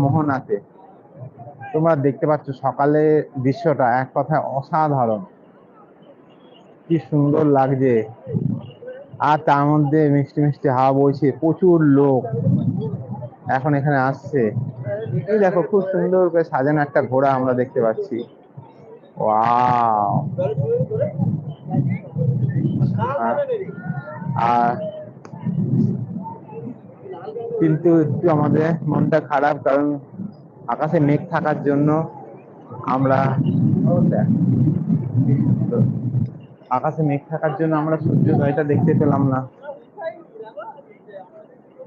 মোহনাতে। তোমরা দেখতে পাচ্ছ সকালে দৃশ্যটা এক কথায় অসাধারণ, কি সুন্দর লাগছে। আর তার মধ্যে মিষ্টি মিষ্টি হাওয়া বইছে, প্রচুর লোক এখন এখানে আসছে। এই দেখো খুব সুন্দর করে সাজানো একটা ঘোড়া আমরা দেখতে পাচ্ছি। ওয়াও! আর কিন্তু একটু আমাদের মনটা খারাপ, কারণ আকাশে মেঘ থাকার জন্য আমরা আকাশে মেঘ থাকার জন্য আমরা সূর্যোদয়টা দেখতে পেলাম না।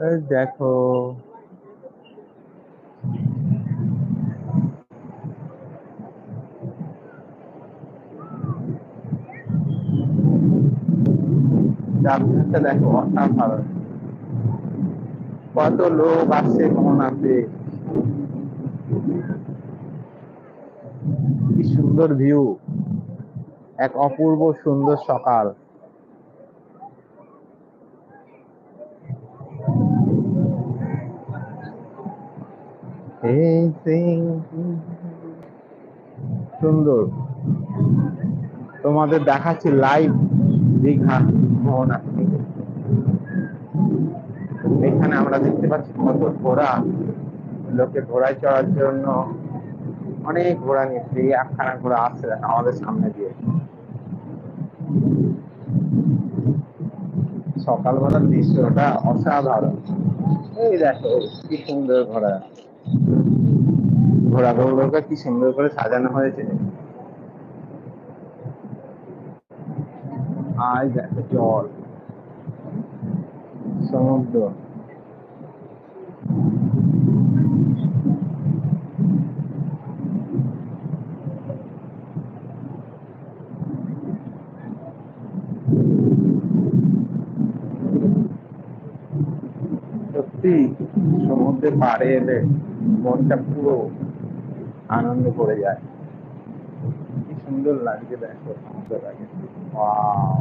এই দেখো, চারপাশটা দেখো অসাধারণ, কত লোক আসছে মোহনাতে। কি সুন্দর ভিউ, এক অপূর্ব সুন্দর সকাল। সুন্দর, তোমাদের দেখাচ্ছি লাইভ দীঘা মোহনা। এখানে আমরা দেখতে পাচ্ছি কত ঘোড়া, লোকে ঘোড়ায় চড়ার জন্য অনেক ঘোড়া নিচ্ছে। এই একখানা ঘোড়া আসছে আমাদের সামনে দিয়ে। সকালবেলার দৃশ্যটা অসাধারণ। এই দেখো কি সুন্দর ঘোড়া, ঘোড়াগুলোকে কি সুন্দর করে সাজানো হয়েছে। আর দেখো জল, সমুদ্র। সত্যি সমুদ্রের পাড়ে এলে মনটা পুরো আনন্দে পড়ে যায়। কি সুন্দর লাগছে দেখো সমুদ্রটাকে। ওয়াও!